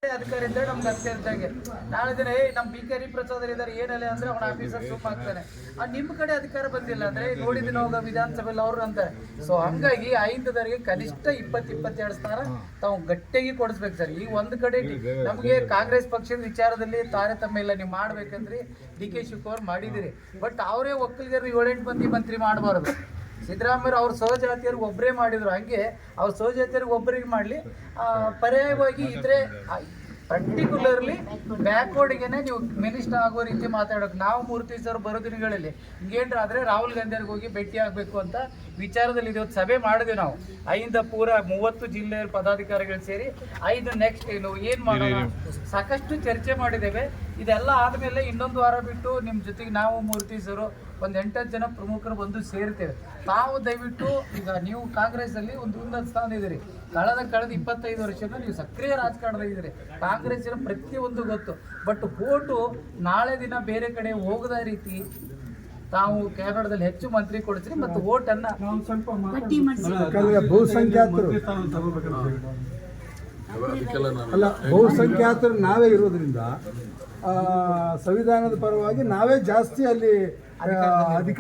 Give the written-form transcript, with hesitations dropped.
ಅಧಿಕಾರಿ ಇದ್ದರೆ ನಮ್ಗೆ ಅಷ್ಟೇ ಇದ್ದಂಗೆ ನಾಳೆ ದಿನ ನಮ್ಮ ಬಿ ಕೆ ಹರಿಪ್ರಸಾದ್ ಇದ್ದಾರೆ ಏನಲ್ಲ ಅಂದ್ರೆ ಅವನ ಆಫೀಸರ್ ಸುಮ್ಮ ಆಗ್ತಾನೆ. ನಿಮ್ಮ ಕಡೆ ಅಧಿಕಾರ ಬಂದಿಲ್ಲ ಅಂದ್ರೆ ನೋಡಿದಿನ ಹೋಗ ವಿಧಾನಸಭೆಯಲ್ಲಿ ಅವ್ರು ಅಂತಾರೆ. ಸೊ ಹಂಗಾಗಿ ಐದದವರೆಗೆ ಕನಿಷ್ಠ 22 ಸ್ಥಾನ ತಾವು ಗಟ್ಟಿಯಾಗಿ ಕೊಡಿಸ್ಬೇಕು ಸರ್. ಈಗ ಒಂದು ಕಡೆ ನಮಗೆ ಕಾಂಗ್ರೆಸ್ ಪಕ್ಷದ ವಿಚಾರದಲ್ಲಿ ತಾರತಮ್ಯ ಇಲ್ಲ, ನೀವು ಮಾಡ್ಬೇಕಂದ್ರೆ ಡಿ ಕೆ ಶಿವಕುಮಾರ್ ಮಾಡಿದಿರಿ. ಬಟ್ ಅವರೇ ಒಕ್ಕಲಿಗರು 7-8 ಮಂದಿ ಮಂತ್ರಿ ಮಾಡಬಾರ್ದು. ಸಿದ್ದರಾಮಯ್ಯ ಅವ್ರ ಸಹಜಾತಿಯರಿಗೆ ಒಬ್ಬರೇ ಮಾಡಿದ್ರು, ಹಂಗೆ ಅವ್ರ ಸಹಜಾತಿಯರಿಗೆ ಒಬ್ಬರಿಗೆ ಮಾಡಲಿ. ಪರ್ಯಾಯವಾಗಿ ಇದ್ರೆ ಪರ್ಟಿಕ್ಯುಲರ್ಲಿ ಬ್ಯಾಕ್ವರ್ಡ್ಗೆನೆ ನೀವು ಮಿನಿಸ್ಟರ್ ಆಗೋ ರೀತಿ ಮಾತಾಡೋಕೆ ನಾವು ಮೂರ್ತಿ ಸರ್ ಬರೋ ದಿನಗಳಲ್ಲಿ ಹಿಂಗೇನ್ರ ಆದರೆ ರಾಹುಲ್ ಗಾಂಧಿ ಅವ್ರಿಗೆ ಹೋಗಿ ಭೇಟಿ ಆಗಬೇಕು ಅಂತ ವಿಚಾರದಲ್ಲಿ ಇವತ್ತು ಸಭೆ ಮಾಡಿದ್ವಿ ನಾವು. 5 ಪೂರ 30 ಜಿಲ್ಲೆಯ ಪದಾಧಿಕಾರಿಗಳು ಸೇರಿ 5 ನೆಕ್ಸ್ಟ್ ಏನು ಮಾಡೋಣ ಸಾಕಷ್ಟು ಚರ್ಚೆ ಮಾಡಿದ್ದೇವೆ. ಇದೆಲ್ಲ ಆದಮೇಲೆ ಇನ್ನೊಂದು ವಾರ ಬಿಟ್ಟು ನಿಮ್ಮ ಜೊತೆಗೆ ನಾವು ಮೂರ್ತಿ ಸರು ಒಂದು 8-10 ಜನ ಪ್ರಮುಖರು ಬಂದು ಸೇರ್ತೇವೆ. ತಾವು ದಯವಿಟ್ಟು ಈಗ ನೀವು ಕಾಂಗ್ರೆಸ್ಸಲ್ಲಿ ಒಂದು ಉನ್ನತ ಸ್ಥಾನ ಇದ್ದೀರಿ. ಕಳೆದ 25 ವರ್ಷದಿಂದ ನೀವು ಸಕ್ರಿಯ ರಾಜಕಾರಣದಾಗಿದ್ದೀರಿ. ಕಾಂಗ್ರೆಸ್ಸಿನ ಪ್ರತಿಯೊಂದು ಗೊತ್ತು. ಬಟ್ ಓಟು ನಾಳೆ ದಿನ ಬೇರೆ ಕಡೆ ಹೋಗದ ರೀತಿ ತಾವು ಕ್ಯಾಬಿನೆಟ್ದಲ್ಲಿ ಹೆಚ್ಚು ಮಂತ್ರಿ ಕೊಡ್ತೀರಿ ಮತ್ತು ಓಟನ್ನ ಬಹುಸಂಖ್ಯಾತರು ನಾವೇ ಇರೋದ್ರಿಂದ ಸಂವಿಧಾನದ ಪರವಾಗಿ ನಾವೇ ಜಾಸ್ತಿ ಅಲ್ಲಿ ಅಧಿಕಾರ